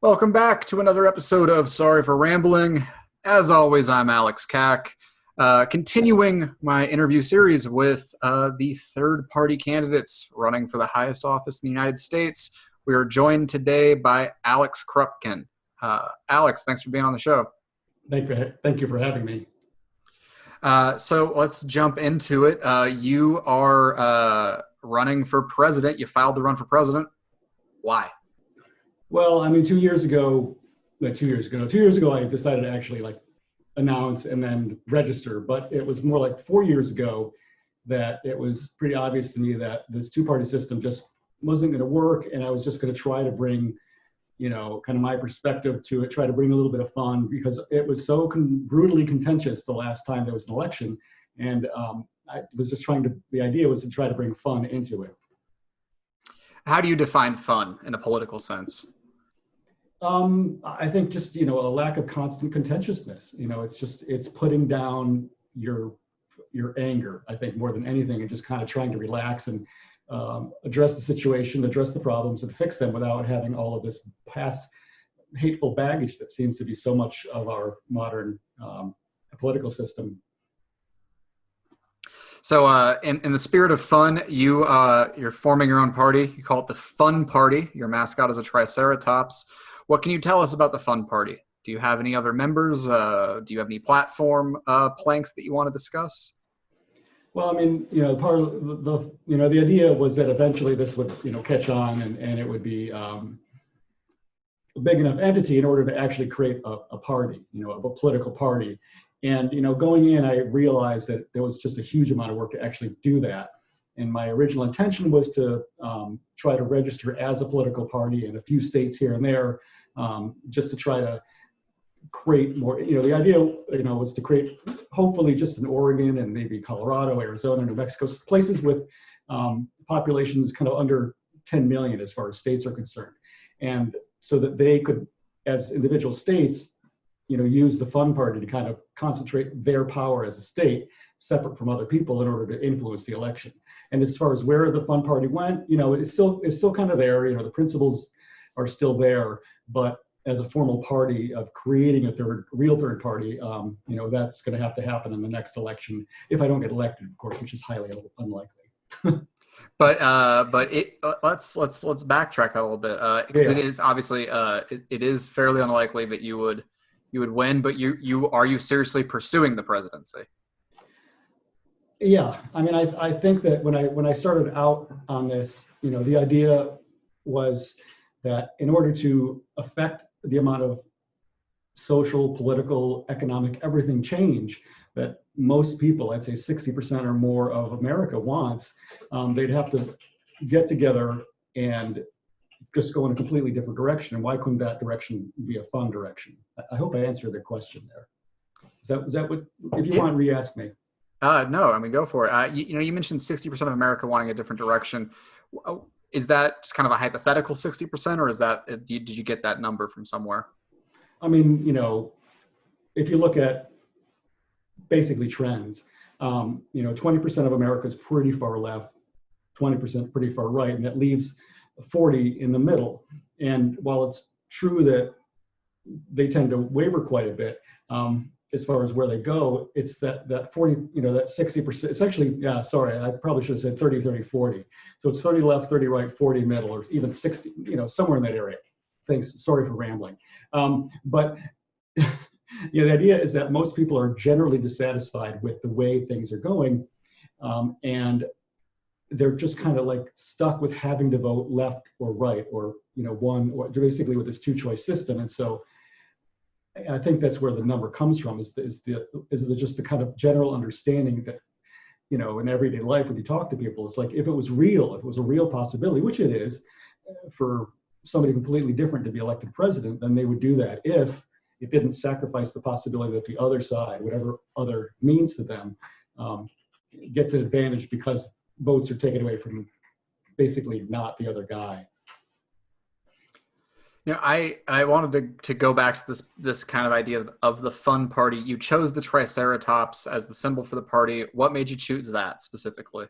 Welcome back to another episode of Sorry for Rambling. As always, I'm Alex Kack, continuing my interview series with the third-party candidates running for the highest office in the United States. We are joined today by Alex Krupkin. Alex, thanks for being on the show. Thank you for having me. So let's jump into it. You are running for president. You filed to run for president. Why? Well, I mean, 2 years ago, I decided to actually announce and then register, but it was more like 4 years ago that it was pretty obvious to me that this two-party system just wasn't going to work. And I was just going to try to bring, kind of my perspective to it, try to bring a little bit of fun because it was so brutally contentious the last time there was an election. And I was just the idea was to try to bring fun into it. How do you define fun in a political sense? I think just, a lack of constant contentiousness. It's putting down your anger, I think, more than anything, and just kind of trying to relax and address the situation, address the problems, and fix them without having all of this past hateful baggage that seems to be so much of our modern political system. So in the spirit of fun, you're forming your own party. You call it the Fun Party. Your mascot is a Triceratops. What can you tell us about the Fun Party? Do you have any other members? Do you have any platform planks that you want to discuss? Well, I mean, part of the idea was that eventually this would, catch on and it would be a big enough entity in order to actually create a party, a political party. And, going in, I realized that there was just a huge amount of work to actually do that. And my original intention was to try to register as a political party in a few states here and there, just to try to create more, the idea, was to create hopefully just in Oregon and maybe Colorado, Arizona, New Mexico, places with populations kind of under 10 million as far as states are concerned. And so that they could, as individual states, use the Fun Party to kind of concentrate their power as a state separate from other people in order to influence the election. And as far as where the Fun Party went, it's still kind of there. The principles are still there, but as a formal party of creating a real third party, that's going to have to happen in the next election if I don't get elected, of course, which is highly unlikely. But let's backtrack that a little bit because it is obviously it is fairly unlikely that you would win. But are you seriously pursuing the presidency? Yeah, I mean, I think that when I started out on this, the idea was that in order to affect the amount of social, political, economic, everything change that most people, I'd say 60% or more of America wants, they'd have to get together and just go in a completely different direction. And why couldn't that direction be a fun direction? I hope I answered the question there. Is that what, if you want, re-ask me. No, I mean, go for it. You mentioned 60% of America wanting a different direction. Is that just kind of a hypothetical 60%, or is that, did you get that number from somewhere? I mean, if you look at basically trends, 20% of America is pretty far left, 20% pretty far right, and that leaves 40 in the middle. And while it's true that they tend to waver quite a bit, as far as where they go, it's that 40, that 60%, it's actually, sorry, I probably should have said 30, 30, 40. So it's 30 left, 30 right, 40 middle, or even 60, somewhere in that area. Thanks, sorry for rambling. But the idea is that most people are generally dissatisfied with the way things are going. And they're just kind of like stuck with having to vote left or right, or, one, or basically with this two-choice system. And so I think that's where the number comes from, is just the kind of general understanding that, in everyday life, when you talk to people, it's like, if it was a real possibility, which it is, for somebody completely different to be elected president, then they would do that if it didn't sacrifice the possibility that the other side, whatever other means to them, gets an advantage because votes are taken away from basically not the other guy. I wanted to go back to this kind of idea of the Fun Party. You chose the Triceratops as the symbol for the party. What made you choose that specifically?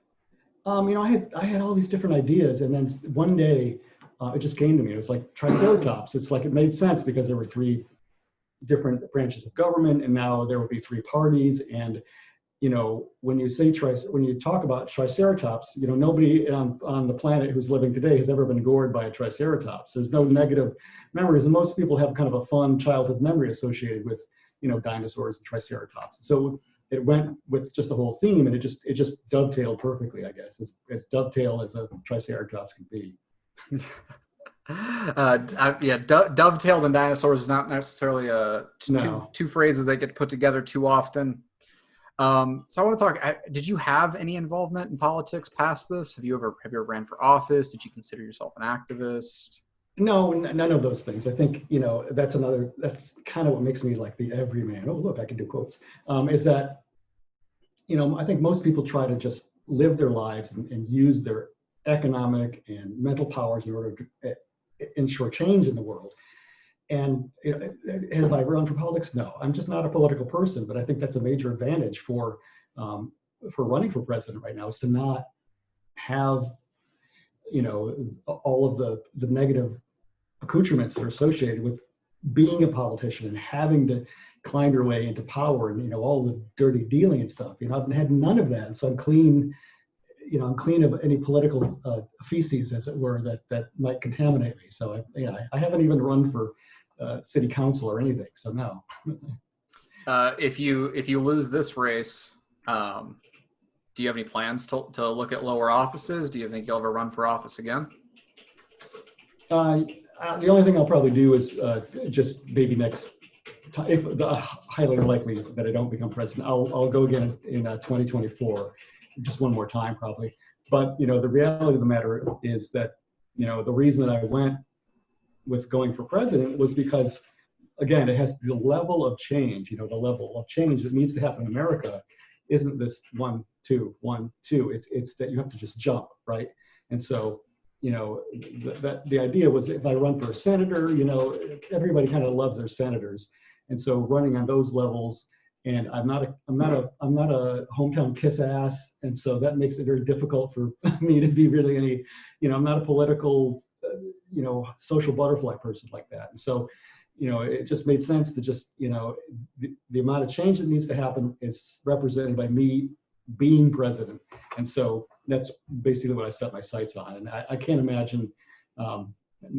I had all these different ideas, and then one day it just came to me. It was like Triceratops. It's like it made sense because there were three different branches of government, and now there would be three parties. And when you talk about Triceratops, nobody on the planet who's living today has ever been gored by a Triceratops. There's no negative memories, and most people have kind of a fun childhood memory associated with dinosaurs and Triceratops. So it went with just the whole theme, and it just dovetailed perfectly, I guess, as dovetail as a Triceratops can be. Dovetailed and dinosaurs is not necessarily two phrases that get put together too often. So I want to talk. Did you have any involvement in politics past this? Have you ever ran for office? Did you consider yourself an activist? No, none of those things. I think that's kind of what makes me like the everyman. Oh, look, I can do quotes. Is that I think most people try to just live their lives and use their economic and mental powers in order to ensure change in the world. And have I run for politics? No, I'm just not a political person. But I think that's a major advantage for running for president right now, is to not have all of the negative accoutrements that are associated with being a politician and having to climb your way into power and all the dirty dealing and stuff. I've had none of that, so I'm clean. I'm clean of any political feces, as it were, that might contaminate me. So I haven't even run for city council or anything. So no. If you lose this race, do you have any plans to look at lower offices? Do you think you'll ever run for office again? The only thing I'll probably do is just maybe next time, if highly likely that I don't become president, I'll go again in 2024. Just one more time probably. But the reality of the matter is that the reason that I went with going for president was because, again, it has the level of change. The level of change that needs to happen in America isn't this 1, 2, 1, 2. It's that you have to just jump, right? And so the idea was, if I run for a senator, everybody kind of loves their senators, and so running on those levels. And I'm not a hometown kiss ass, and so that makes it very difficult for me to be really any, I'm not a political, social butterfly person like that. And so, it just made sense to just, the amount of change that needs to happen is represented by me being president. And so that's basically what I set my sights on. And I can't imagine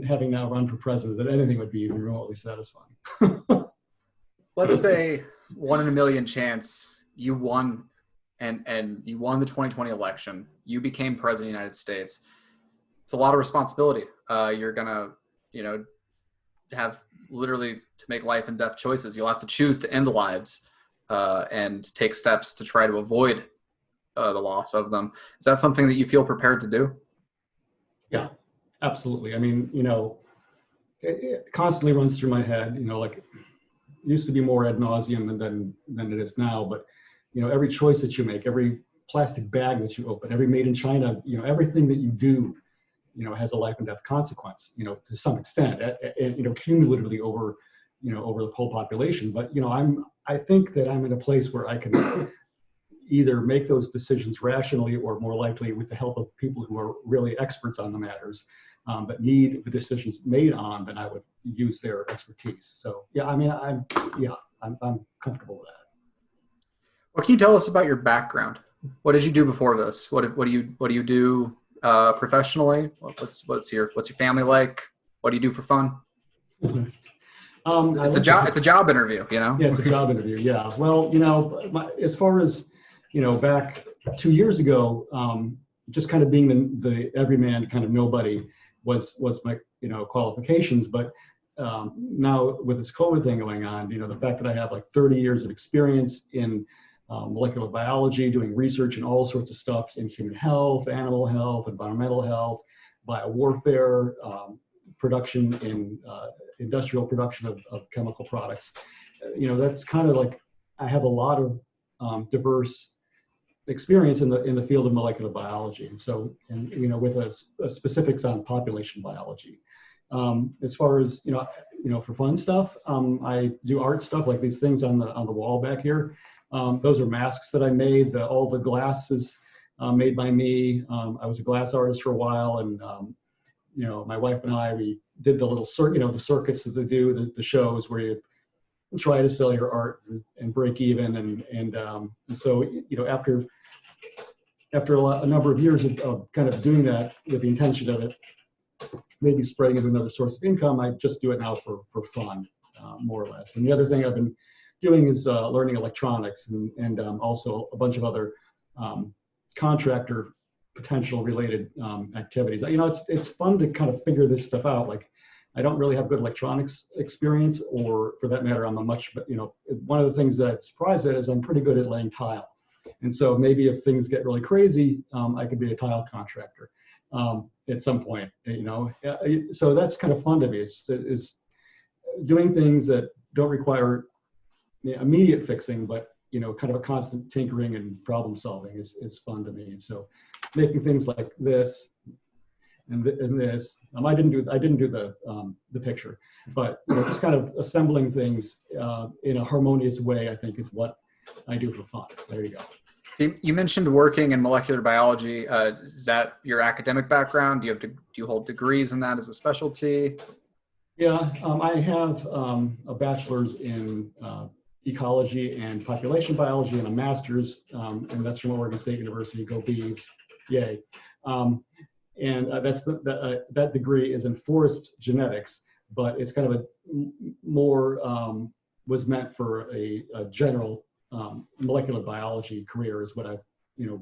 having now run for president that anything would be even remotely satisfying. Let's say 1 in a million chance you won, and you won the 2020 election. You became president of the United States. It's a lot of responsibility. You're gonna, have literally to make life and death choices. You'll have to choose to end lives and take steps to try to avoid the loss of them. Is that something that you feel prepared to do? Yeah, absolutely. I mean, it constantly runs through my head. Like, used to be more ad nauseum than it is now, but every choice that you make, every plastic bag that you open, every made in China, everything that you do, has a life and death consequence, to some extent, and cumulatively over the whole population. But I think that I'm in a place where I can either make those decisions rationally, or more likely with the help of people who are really experts on the matters that need the decisions made on, then I would use their expertise. So yeah, I mean, I'm comfortable with that. What can you tell us about your background? What did you do before this? What do you do professionally? What's your family like? What do you do for fun? It's a job interview, Yeah, it's a job interview. Yeah. Well, as far as back 2 years ago, just kind of being the everyman kind of nobody was my qualifications. But now with this COVID thing going on, the fact that I have like 30 years of experience in molecular biology, doing research in all sorts of stuff in human health, animal health, environmental health, biowarfare, production in industrial production of chemical products. That's kind of like, I have a lot of diverse experience in the field of molecular biology, and so with a specifics on population biology. As far as for fun stuff, I do art stuff like these things on the wall back here. Those are masks that I made. All the glass is made by me. I was a glass artist for a while, and my wife and I, we did the little the circuits that they do, the shows where you try to sell your art and break even, and so after a number of years of kind of doing that with the intention of it maybe spreading into another source of income, I just do it now for fun, more or less. And the other thing I've been doing is learning electronics and also a bunch of other contractor potential related activities. It's fun to kind of figure this stuff out. Like, I don't really have good electronics experience, or for that matter, one of the things that I'm surprised at is I'm pretty good at laying tile. And so maybe if things get really crazy, I could be a tile contractor at some point, So that's kind of fun to me. It's doing things that don't require immediate fixing, but kind of a constant tinkering and problem solving is fun to me. And so making things like this and this, I didn't do the picture, but just kind of assembling things in a harmonious way, I think, is what I do for fun. There you go. You mentioned working in molecular biology. Is that your academic background? Do you hold degrees in that as a specialty? Yeah, I have a bachelor's in ecology and population biology and a master's, and that's from Oregon State University. Go Beavs, yay! And that's that degree is in forest genetics, but it's kind of a more was meant for a general molecular biology career is what I've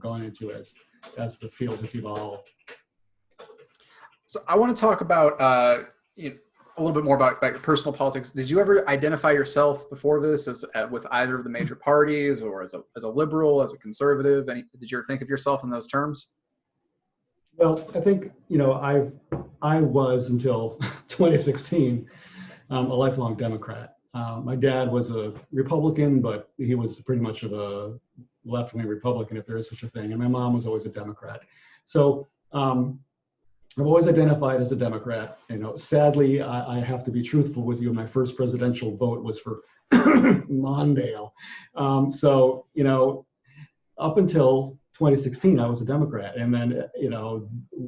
gone into as the field has evolved. So I want to talk about a little bit more about your personal politics. Did you ever identify yourself before this as with either of the major parties, or as a liberal, as a conservative? Did you ever think of yourself in those terms? Well, I think I was until 2016 a lifelong Democrat. My dad was a Republican, but he was pretty much of a left-wing Republican, if there is such a thing. And my mom was always a Democrat. So I've always identified as a Democrat. Sadly, I have to be truthful with you. My first presidential vote was for Mondale. So up until 2016, I was a Democrat. And then,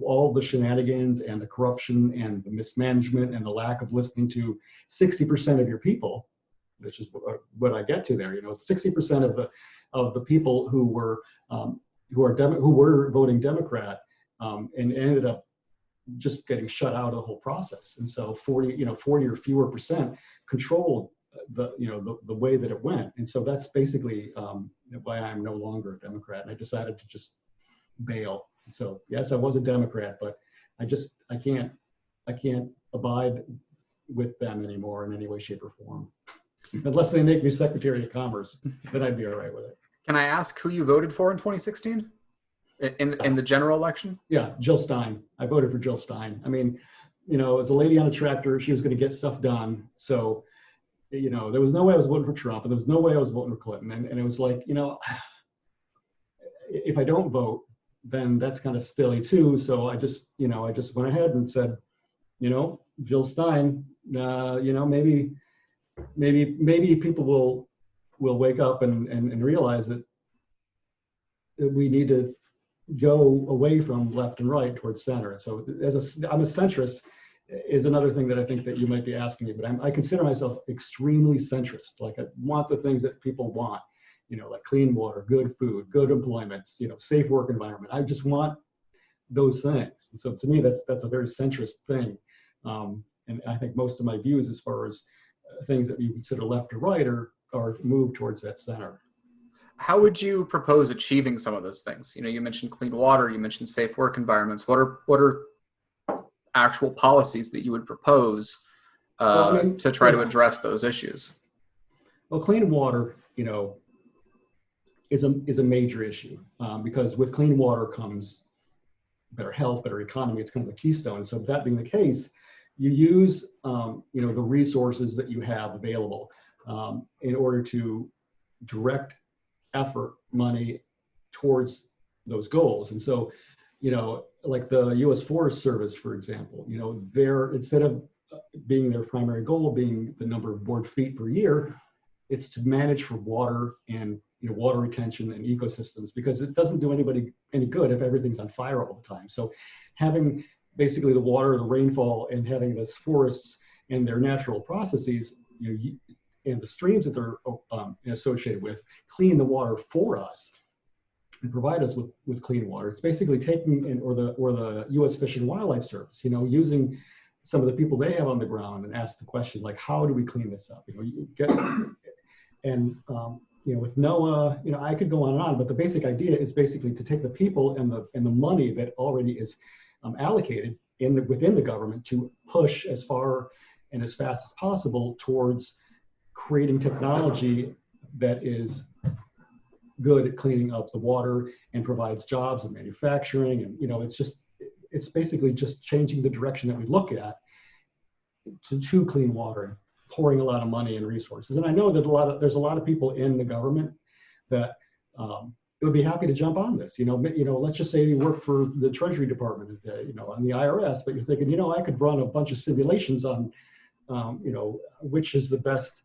all the shenanigans and the corruption and the mismanagement and the lack of listening to 60% of your people, which is what I get to there, 60% of the people who were voting Democrat and ended up just getting shut out of the whole process. And so 40 or fewer percent controlled the way that it went. And so that's basically why I'm no longer a Democrat. And I decided to just bail. So yes, I was a Democrat, but I can't abide with them anymore in any way, shape, or form. Unless they make me Secretary of Commerce, then I'd be all right with it. Can I ask who you voted for in 2016? In the general election? Yeah, Jill Stein. I voted for Jill Stein. I mean, as a lady on a tractor, she was going to get stuff done. So, there was no way I was voting for Trump, and there was no way I was voting for Clinton. And it was like, if I don't vote, then that's kind of silly too. So I just went ahead and said, Jill Stein, maybe people will wake up and realize that we need to go away from left and right towards center. So I'm a centrist is another thing that I think that you might be asking me, but I consider myself extremely centrist. Like, I want the things that people want, like clean water, good food, good employment, safe work environment. I just want those things. And so to me, that's a very centrist thing. And I think most of my views as far as things that you consider left or right are moved towards that center. How would you propose achieving some of those things? You mentioned clean water, you mentioned safe work environments. What are actual policies that you would propose to try to address those issues? Well, clean water, is a major issue because with clean water comes better health, better economy. It's kind of a keystone. So that being the case, you use the resources that you have available in order to direct effort, money towards those goals. And so, like the U.S. Forest Service, for example, instead of being their primary goal being the number of board feet per year, it's to manage for water and water retention and ecosystems, because it doesn't do anybody any good if everything's on fire all the time. So having basically the water, the rainfall, and having those forests and their natural processes, and the streams that they're associated with, clean the water for us and provide us with clean water. It's basically taking, or the U.S. Fish and Wildlife Service, using some of the people they have on the ground and ask the question, like, how do we clean this up? With NOAA, I could go on and on, but the basic idea is basically to take the people and the money that already is allocated within the government to push as far and as fast as possible towards creating technology that is good at cleaning up the water and provides jobs and manufacturing. And, it's basically just changing the direction that we look at to clean water, pouring a lot of money and resources. And I know that there's a lot of people in the government that would be happy to jump on this. Let's just say you work for the Treasury Department, on the IRS, but you're thinking, I could run a bunch of simulations on, which is the best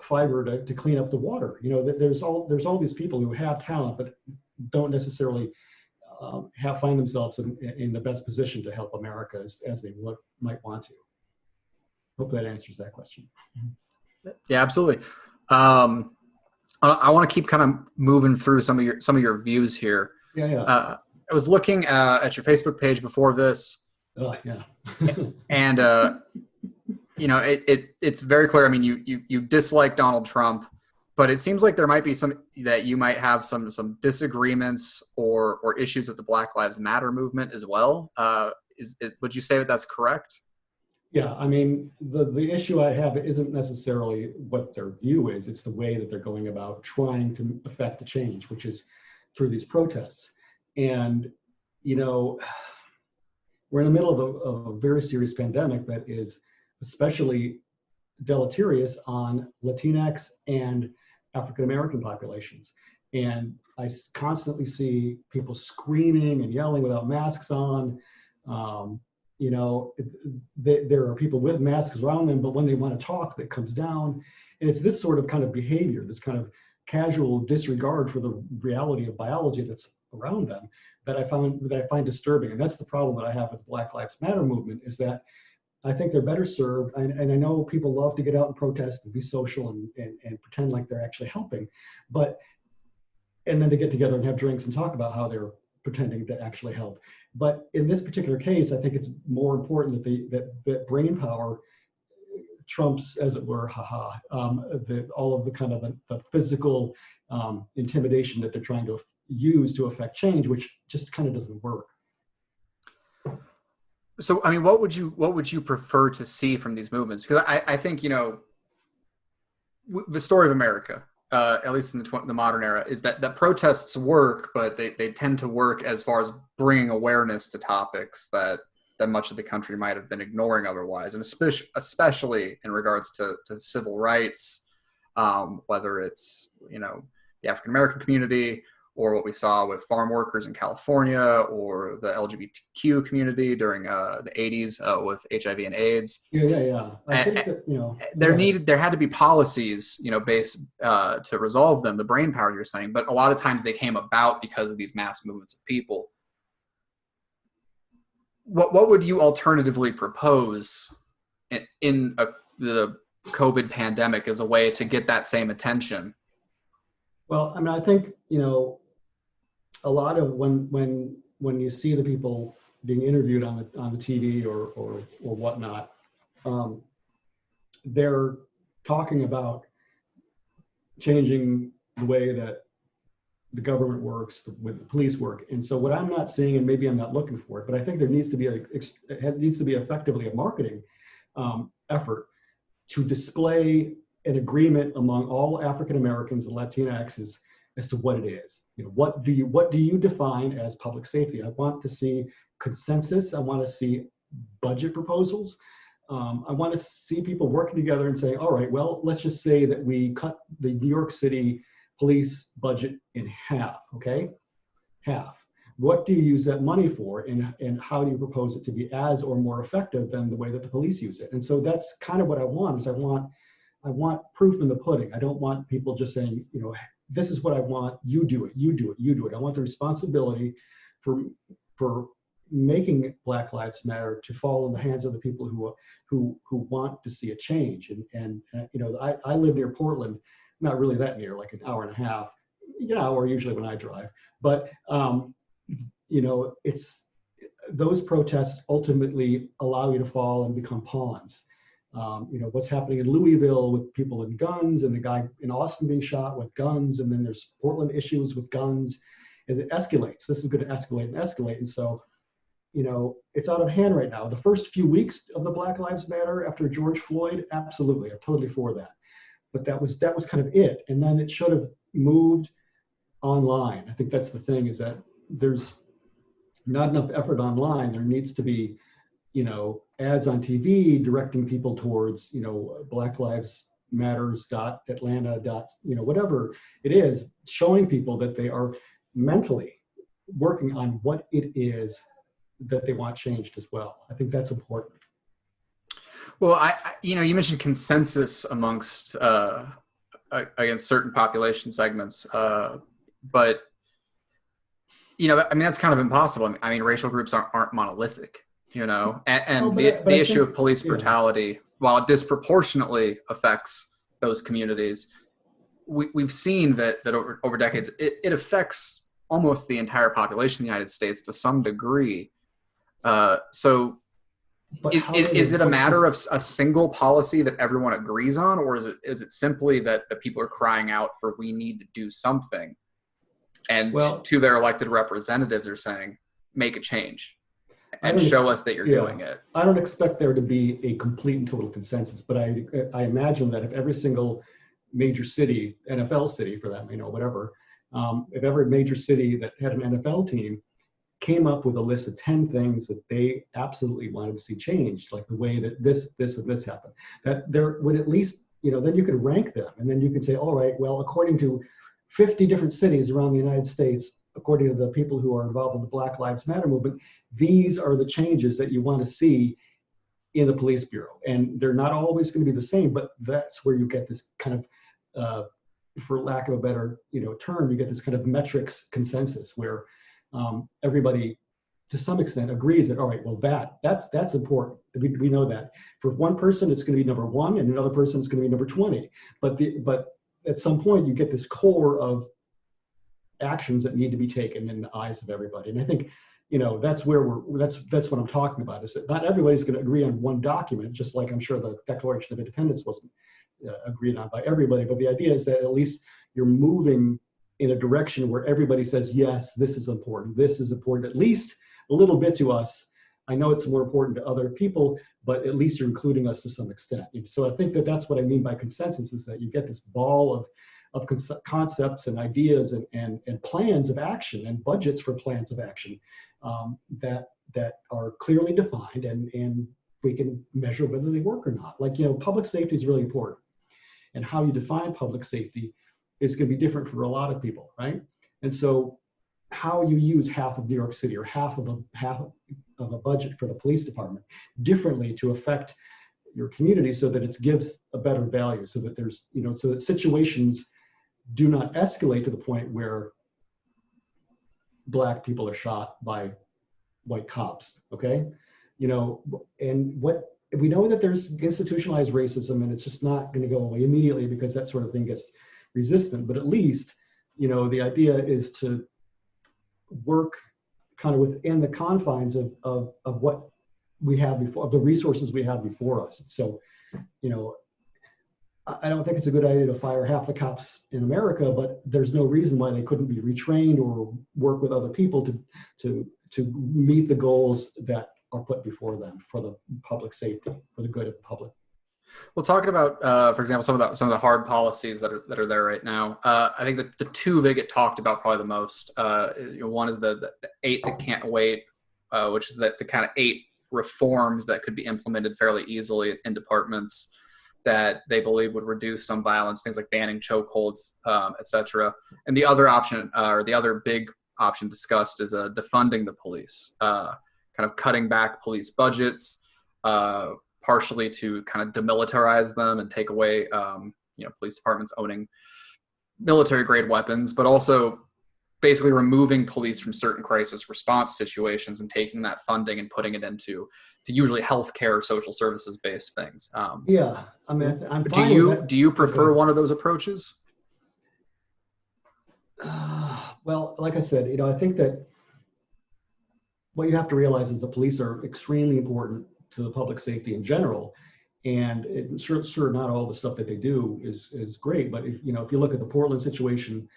fiber to clean up the water. There's all these people who have talent, but don't necessarily find themselves in the best position to help America as they might want to. Hope that answers that question. Yeah, absolutely. I want to keep kind of moving through some of your views here. Yeah. I was looking at your Facebook page before this. Yeah. And it's very clear. I mean, you dislike Donald Trump, but it seems like there might be you might have some disagreements or issues with the Black Lives Matter movement as well. Would you say that that's correct? Yeah, I mean, the issue I have isn't necessarily what their view is. It's the way that they're going about trying to affect the change, which is through these protests. And, we're in the middle of a very serious pandemic that is especially deleterious on Latinx and African-American populations. And I constantly see people screaming and yelling without masks on. There are people with masks around them, but when they want to talk, that comes down. And it's this sort of kind of behavior, this kind of casual disregard for the reality of biology that's around them that I find disturbing. And that's the problem that I have with the Black Lives Matter movement, is that I think they're better served. And I know people love to get out and protest and be social and pretend like they're actually helping, and then they get together and have drinks and talk about how they're pretending to actually help. But in this particular case, I think it's more important that brain power trumps, as it were, all of the kind of the physical intimidation that they're trying to use to affect change, which just kind of doesn't work. So, I mean, what would you prefer to see from these movements? Because I think, the story of America, at least in the modern era, is that protests work, but they tend to work as far as bringing awareness to topics that much of the country might have been ignoring otherwise, and especially in regards to civil rights, whether it's the African American community, or what we saw with farm workers in California, or the LGBTQ community during the 80s with HIV and AIDS. Yeah. I think that, there had to be policies, based to resolve them, the brain power you're saying, but a lot of times they came about because of these mass movements of people. What would you alternatively propose in the COVID pandemic as a way to get that same attention? Well, I mean, I think, a lot of when you see the people being interviewed on the TV or whatnot, they're talking about changing the way that the government works, with the police work. And so what I'm not seeing, and maybe I'm not looking for it, but I think there needs to be effectively a marketing effort to display an agreement among all African Americans and Latinxs as to what it is. What do you define as public safety? I want to see consensus. I want to see budget proposals. I want to see people working together and saying, all right, well, let's just say that we cut the New York City police budget in half, okay? Half. What do you use that money for, and how do you propose it to be as or more effective than the way that the police use it? And so that's kind of what I want, is I want proof in the pudding. I don't want people just saying, this is what I want, you do it, you do it, you do it. I want the responsibility for making Black Lives Matter to fall in the hands of the people who want to see a change. And you know, I live near Portland, not really that near, like an hour and a half, or usually when I drive. But you know, it's those protests ultimately allow you to fall and become pawns. You know, what's happening in Louisville with people and guns, and the guy in Austin being shot with guns, and then there's Portland issues with guns, and it escalates. This is going to escalate and escalate. And so, you know, it's out of hand right now. The first few weeks of the Black Lives Matter after George Floyd, absolutely, I'm totally for that. But that was kind of it. And then it should have moved online. I think that's the thing, is that there's not enough effort online. There needs to be, you know, ads on TV directing people towards, you know, Black Lives Matters.Atlanta. You know, whatever it is, showing people that they are mentally working on what it is that they want changed as well. I think that's important. Well, you know, you mentioned consensus amongst against certain population segments, but you know, I mean, that's kind of impossible. I mean, racial groups aren't monolithic, you know, and the issue of police brutality, while it disproportionately affects those communities, we've seen that over decades, it affects almost the entire population of the United States to some degree. So is it a matter of a single policy that everyone agrees on, or is it simply that the people are crying out for, we need to do something? And to their elected representatives are saying, make a change and show us that you're doing it. I don't expect there to be a complete and total consensus, but I imagine that if every single major city, NFL city for that, you know, whatever, if every major city that had an NFL team came up with a list of 10 things that they absolutely wanted to see changed, like the way that this, and this happened, that there would at least, you know, then you could rank them, and then you could say, all right, well, according to 50 different cities around the United States, according to the people who are involved in the Black Lives Matter movement, these are the changes that you want to see in the police bureau. And they're not always going to be the same, but that's where you get this kind of, for lack of a better, you know, term, you get this kind of metrics consensus where everybody, to some extent, agrees that, all right, well, that's important. We know that. For one person, it's going to be number 1, and another person, it's going to be number 20. But at some point, you get this core of actions that need to be taken in the eyes of everybody. And I think, you know, that's where that's what I'm talking about, is that not everybody's going to agree on one document, just like I'm sure the Declaration of Independence wasn't agreed on by everybody. But the idea is that at least you're moving in a direction where everybody says, yes, this is important, at least a little bit to us. I know it's more important to other people, but at least you're including us to some extent. So I think that that's what I mean by consensus, is that you get this ball of concepts and ideas and plans of action and budgets for plans of action that are clearly defined, and we can measure whether they work or not. Like, you know, public safety is really important, and how you define public safety is going to be different for a lot of people, right? And so how you use half of New York City or half of a budget for the police department differently to affect your community, so that it gives a better value, so that there's, you know, so that situations do not escalate to the point where Black people are shot by white cops, okay? You know, and what we know, that there's institutionalized racism, and it's just not going to go away immediately, because that sort of thing gets resistant. But at least, you know, the idea is to work kind of within the confines of what we have before, of the resources we have before us. So, you know, I don't think it's a good idea to fire half the cops in America, but there's no reason why they couldn't be retrained or work with other people to meet the goals that are put before them for the public safety, for the good of the public. Well, talking about, for example, some of the hard policies that are there right now, I think that the two that get talked about probably the most, you know, one is the 8 that can't wait, which is the kind of 8 reforms that could be implemented fairly easily in departments that they believe would reduce some violence, things like banning chokeholds, et cetera. And the other option, or the other big option discussed, is defunding the police, kind of cutting back police budgets, partially to kind of demilitarize them and take away, you know, police departments owning military grade weapons, but also basically removing police from certain crisis response situations and taking that funding and putting it into usually healthcare or social services based things. Yeah, I mean, I'm fine with that. Do you prefer one of those approaches? Well, like I said, I think that what you have to realize is the police are extremely important to the public safety in general. And sure, not all the stuff that they do is great, but if you look at the Portland situation,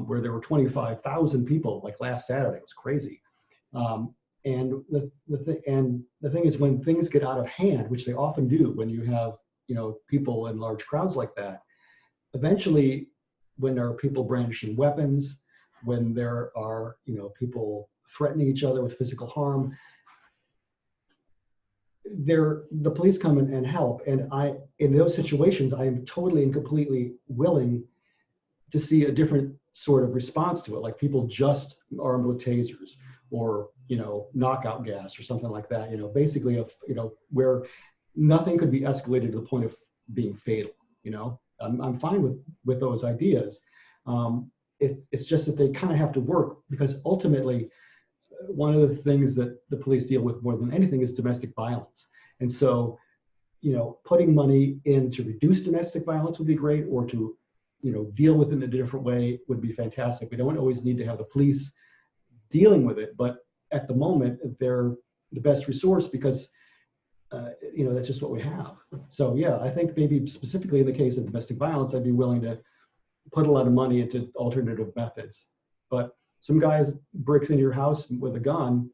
where there were 25,000 people like last Saturday, it was crazy. And the thing is, when things get out of hand, which they often do, when you have people in large crowds like that, eventually, when there are people brandishing weapons, when there are people threatening each other with physical harm, the police come in and help. And in those situations, I am totally and completely willing to see a different sort of response to it, like people just armed with tasers or knockout gas or something like that. Basically, where nothing could be escalated to the point of being fatal. I'm fine with those ideas. It's just that they kind of have to work, because ultimately, one of the things that the police deal with more than anything is domestic violence. And so, putting money in to reduce domestic violence would be great, or to, deal with it in a different way would be fantastic. We don't always need to have the police dealing with it, but at the moment, they're the best resource because, that's just what we have. So yeah, I think maybe specifically in the case of domestic violence, I'd be willing to put a lot of money into alternative methods. But some guy breaks into your house with a gun,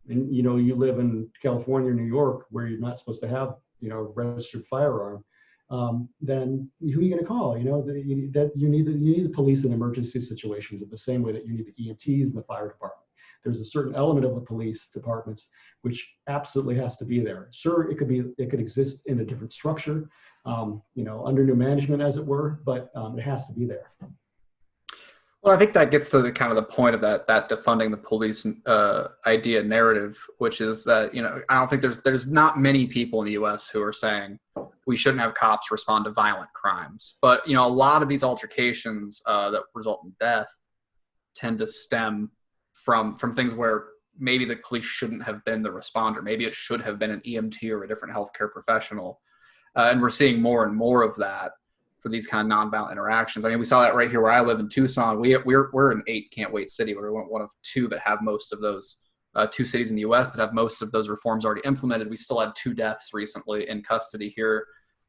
and you live in California or New York where you're not supposed to have a registered firearm, then who are you going to call? That you need the police in emergency situations in the same way that you need the EMTs and the fire department. There's a certain element of the police departments which absolutely has to be there. Sure, it could exist in a different structure, under new management, as it were, but it has to be there. Well, I think that gets to the kind of the point of that defunding the police idea narrative, which is that, I don't think there's not many people in the U.S. who are saying we shouldn't have cops respond to violent crimes. But, a lot of these altercations that result in death tend to stem from things where maybe the police shouldn't have been the responder. Maybe it should have been an EMT or a different healthcare professional. And we're seeing more and more of that for these kind of nonviolent interactions. I mean, we saw that right here where I live in Tucson. We're an 8 can't wait city. We're one of 2 that have most of those, 2 cities in the U.S. that have most of those reforms already implemented. We still had 2 deaths recently in custody here,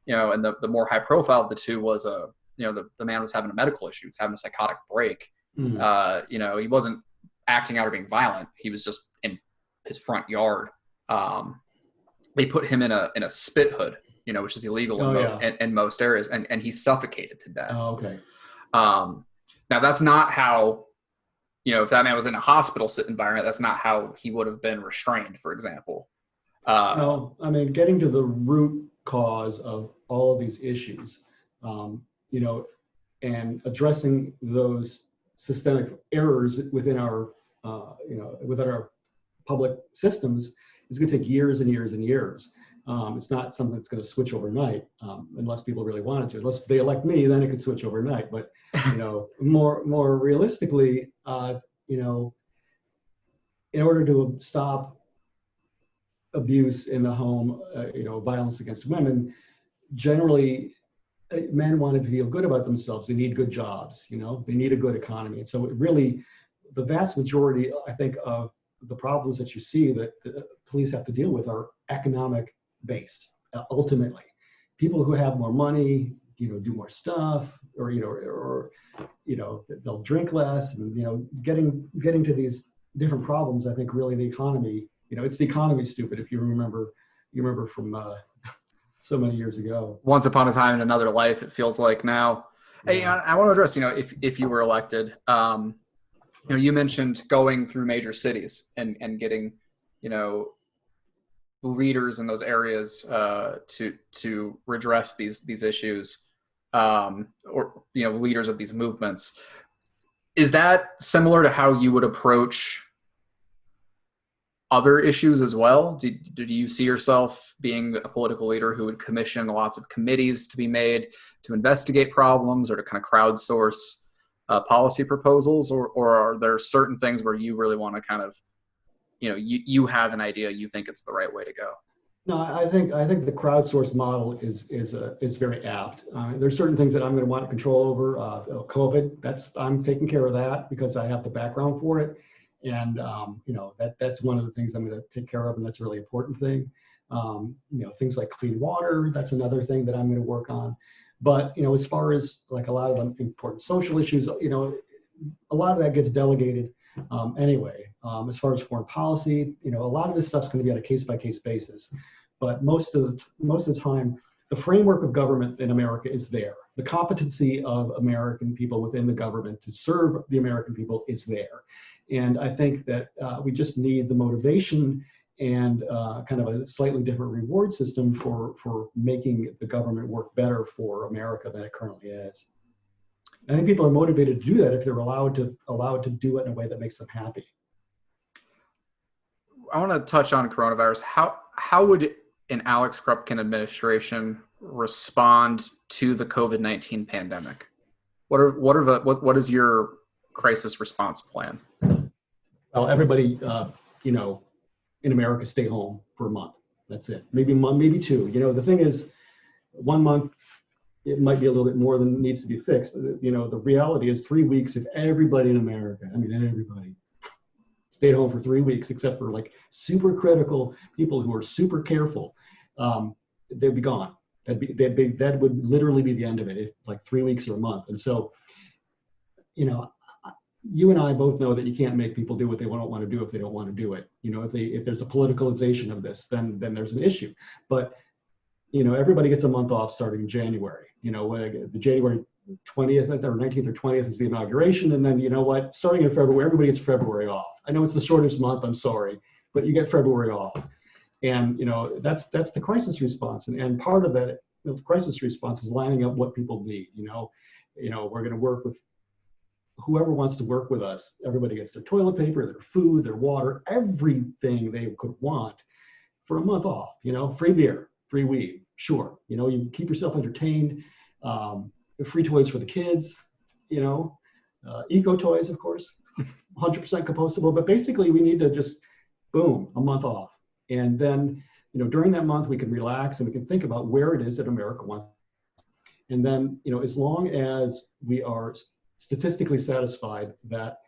and the more high profile of the 2 was the man was having a medical issue. He was having a psychotic break. Mm-hmm. He wasn't acting out or being violent. He was just in his front yard. They put him in a spit hood, which is illegal in most areas, and he suffocated to death. Oh, okay. Now that's not how, if that man was in a hospital environment, that's not how he would have been restrained, for example. No, I mean, getting to the root cause of all of these issues, and addressing those systemic errors within our public systems is going to take years and years and years. It's not something that's going to switch overnight, unless people really wanted to. Unless they elect me, then it could switch overnight. But more realistically, in order to stop abuse in the home, violence against women, generally, men want to feel good about themselves. They need good jobs. They need a good economy. And so, really, the vast majority, I think, of the problems that you see that the police have to deal with are economic based. Ultimately, people who have more money, do more stuff, or they'll drink less, and getting to these different problems. I think really the economy, it's the economy, stupid. If you remember from so many years ago. Once upon a time in another life, it feels like now. Yeah. Hey, I want to address, if you were elected, you mentioned going through major cities and getting, leaders in those areas to redress these issues, or leaders of these movements. Is that similar to how you would approach other issues as well? Do you see yourself being a political leader who would commission lots of committees to be made to investigate problems or to kind of crowdsource policy proposals, or are there certain things where you really want to kind of, you have an idea, you think it's the right way to go? No, I think the crowdsourced model is very apt. There's certain things that I'm going to want control over. COVID, I'm taking care of that because I have the background for it, and that's one of the things I'm going to take care of, and that's a really important thing. Things like clean water, that's another thing that I'm going to work on. But as far as like a lot of the important social issues, a lot of that gets delegated anyway. As far as foreign policy, a lot of this stuff's going to be on a case-by-case basis. But most of the time, the framework of government in America is there. The competency of American people within the government to serve the American people is there. And I think that we just need the motivation and kind of a slightly different reward system for making the government work better for America than it currently is. I think people are motivated to do that if they're allowed to do it in a way that makes them happy. I want to touch on coronavirus. How would an Alex Krupkin administration respond to the COVID-19 pandemic? What is your crisis response plan? Well, everybody, in America, stay home for a month. That's it. Maybe a month, maybe two. The thing is, 1 month, it might be a little bit more than needs to be fixed. The reality is 3 weeks if everybody in America, everybody, stayed home for 3 weeks, except for like super critical people who are super careful, they'd be gone. That would literally be the end of it, if like 3 weeks or a month. And so, you and I both know that you can't make people do what they don't want to do if they don't want to do it. If there's a politicalization of this, then there's an issue. But everybody gets a month off starting in January. The January 20th or 19th or 20th is the inauguration, and then starting in February, everybody gets February off. I know it's the shortest month, I'm sorry, but you get February off. And that's the crisis response. And part of that, the crisis response is lining up what people need. We're going to work with whoever wants to work with us. Everybody gets their toilet paper, their food, their water, everything they could want for a month off. Free beer, free weed, sure. You keep yourself entertained. Free toys for the kids. Eco toys, of course, 100% compostable. But basically, we need to just boom, a month off, and then during that month we can relax and we can think about where it is that America wants. And then as long as we are statistically satisfied that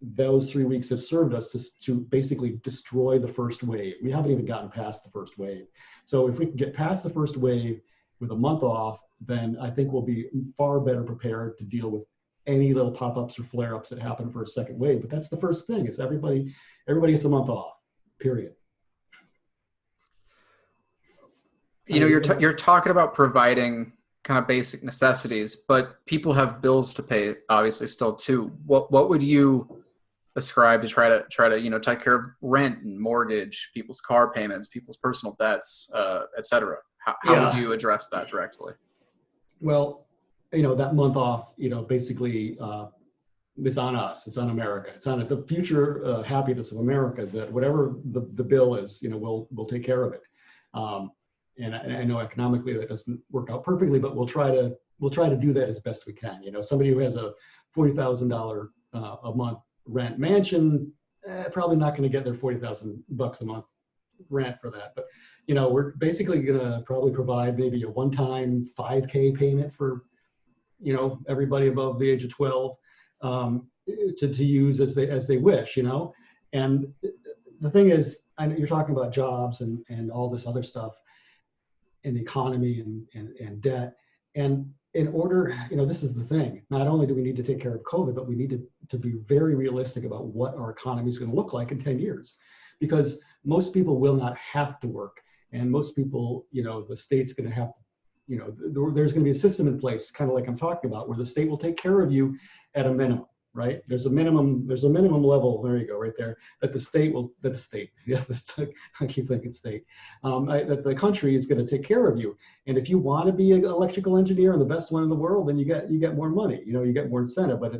those 3 weeks have served us to basically destroy the first wave. We haven't even gotten past the first wave. So if we can get past the first wave with a month off, then I think we'll be far better prepared to deal with any little pop-ups or flare-ups that happen for a second wave. But that's the first thing, is everybody gets a month off, period. You're talking about providing kind of basic necessities, but people have bills to pay, obviously, still too. What would you ascribe to try to take care of rent and mortgage, people's car payments, people's personal debts, et cetera? How would you address that directly? Well, that month off, basically it's on us. It's on America. It's on the future happiness of America, is that whatever the bill is, we'll take care of it. And I know economically that doesn't work out perfectly, but we'll try to do that as best we can. Somebody who has a $40,000 a month rent mansion, probably not going to get their $40,000 a month rent for that. But we're basically going to probably provide maybe a one-time $5K payment for everybody above the age of 12 to use as they wish. And the thing is, you're talking about jobs and all this other stuff, and the economy and debt. And in order, this is the thing, not only do we need to take care of COVID, but we need to be very realistic about what our economy is going to look like in 10 years. Because most people will not have to work. And most people, the state's going to have, there's going to be a system in place, kind of like I'm talking about, where the state will take care of you at a minimum. Right? There's a minimum level, there you go, right there, that I keep thinking state, that the country is going to take care of you. And if you want to be an electrical engineer and the best one in the world, then you get more money, you get more incentive. But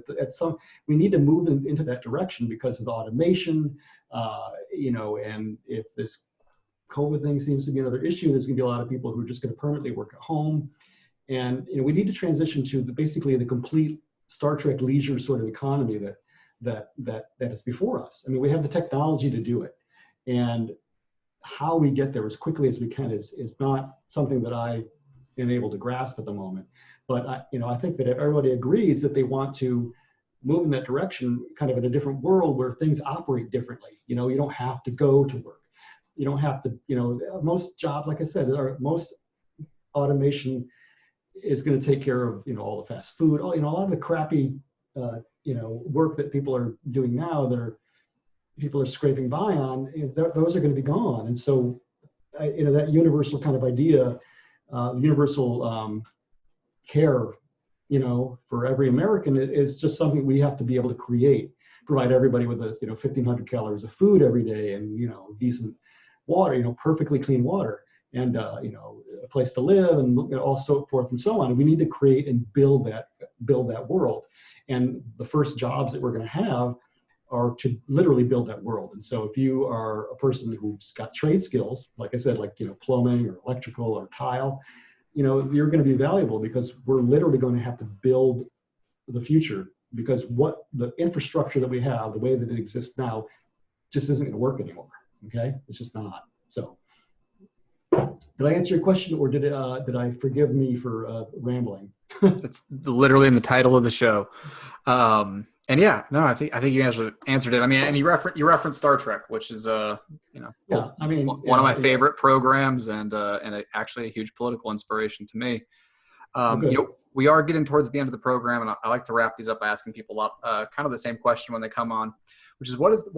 we need to move into that direction because of the automation, and if this COVID thing seems to be another issue, there's going to be a lot of people who are just going to permanently work at home. And we need to transition to basically the complete Star Trek leisure sort of economy that is before us. I mean, we have the technology to do it, and how we get there as quickly as we can is not something that I am able to grasp at the moment. But I think that everybody agrees that they want to move in that direction, kind of in a different world where things operate differently. You don't have to go to work. You don't have to, most jobs, like I said, most automation is going to take care of, all the fast food, a lot of the crappy, work that people are doing now people are scraping by on, those are going to be gone. And so, that universal kind of idea, universal care, for every American is just something we have to be able to create, provide everybody with 1,500 calories of food every day and, decent water, perfectly clean water and, a place to live and all so forth and so on. And we need to create and build that world. And the first jobs that we're going to have are to literally build that world. And so if you are a person who's got trade skills, like I said, like, plumbing or electrical or tile, you're going to be valuable because we're literally going to have to build the future, because what the infrastructure that we have, the way that it exists now, just isn't going to work anymore. Okay, it's just not. So, did I answer your question, or did I forgive me for rambling? That's literally in the title of the show. And yeah, no, I think you answered it. I mean, and you referenced Star Trek, which is one of my favorite programs, and actually a huge political inspiration to me. We are getting towards the end of the program, and I like to wrap these up by asking people kind of the same question when they come on, which is what is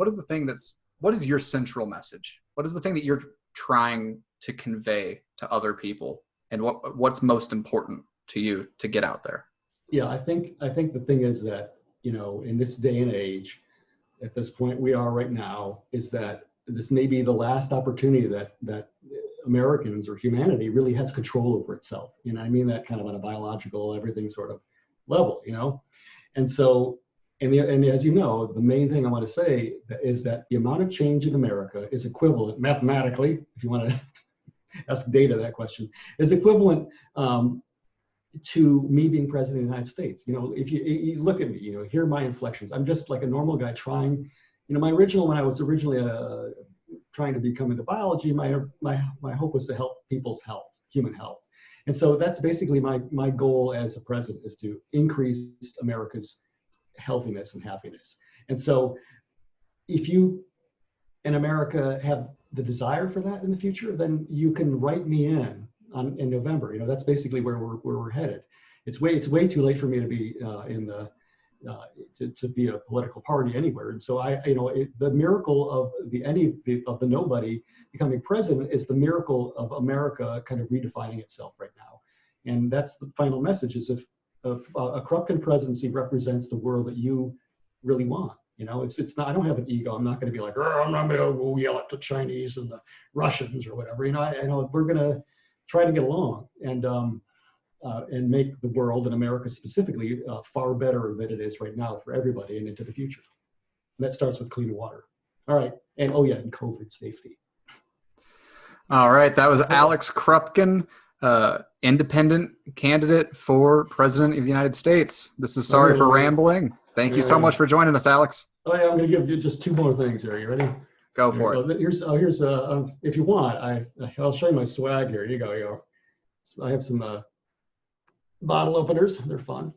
your central message? What is the thing that you're trying to convey to other people, and what's most important to you to get out there? Yeah, I think the thing is that, in this day and age, at this point we are right now, is that this may be the last opportunity that Americans or humanity really has control over itself. I mean that kind of on a biological, everything sort of level, And so, and as you know, the main thing I want to say is that the amount of change in America is equivalent, mathematically, if you want to ask data that question, is equivalent to me being president of the United States. If you look at me, hear my inflections. I'm just like a normal guy trying, when I was originally trying to become into biology, my hope was to help people's health, human health. And so that's basically my goal as a president, is to increase America's healthiness and happiness. And so if you in America have the desire for that in the future, then you can write me in November. That's basically where we're headed. It's way too late for me to be to be a political party anywhere. And so the miracle of the nobody becoming president is the miracle of America kind of redefining itself right now. And that's the final message: is if a Krupkin presidency represents the world that you really want. It's not. I don't have an ego. I'm not going to be like, I'm not going to go yell at the Chinese and the Russians or whatever. I know we're going to try to get along and make the world, and America specifically, far better than it is right now for everybody and into the future. And that starts with clean water. All right. And and COVID safety. All right. That was Alex Krupkin, independent candidate for president of the United States. This is Sorry for Rambling. Thank you so much for joining us, Alex. Oh yeah, I'm going to give you just two more things here. You ready? Go for it. Here's if you want, I'll show you my swag here. Here you go. I have some bottle openers. They're fun.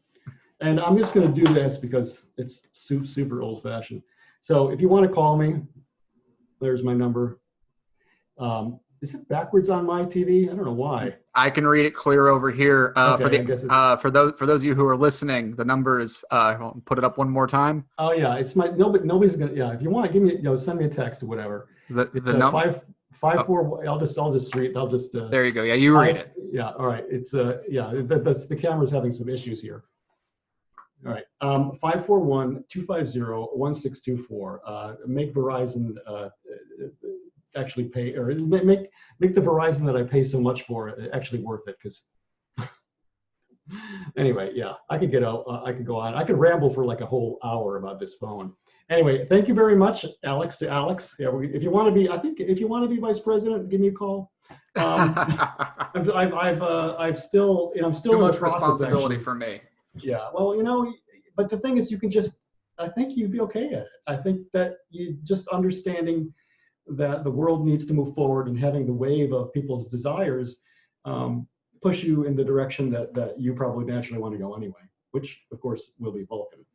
And I'm just going to do this because it's super old fashioned. So if you want to call me, there's my number. Is it backwards on my TV? I don't know why. I can read it clear over here. For those of you who are listening, the number is. I'll put it up one more time. Oh yeah, it's my nobody's gonna. Yeah, if you want, give me send me a text or whatever. The number 554. I'll just read. I'll just. There you go. Yeah, you read it. Yeah. All right. It's that's the camera's having some issues here. All right. 541-250-1624. Make Verizon. Actually pay, or make the Verizon that I pay so much for actually worth it, because anyway, yeah, I could go on. I could ramble for like a whole hour about this phone. Anyway, thank you very much, Alex. Yeah, if you want to be vice president, give me a call. I'm still too much responsibility for me. Yeah, well, but the thing is, I think you'd be okay at it. I think that you just understanding that the world needs to move forward and having the wave of people's desires push you in the direction that you probably naturally want to go anyway, which of course will be Vulcan.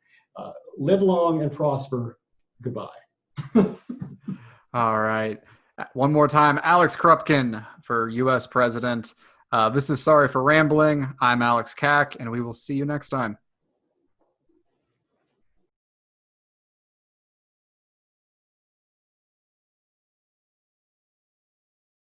Live long and prosper. Goodbye. All right. One more time, Alex Krupkin for U.S. President. This is Sorry for Rambling. I'm Alex Kack, and we will see you next time.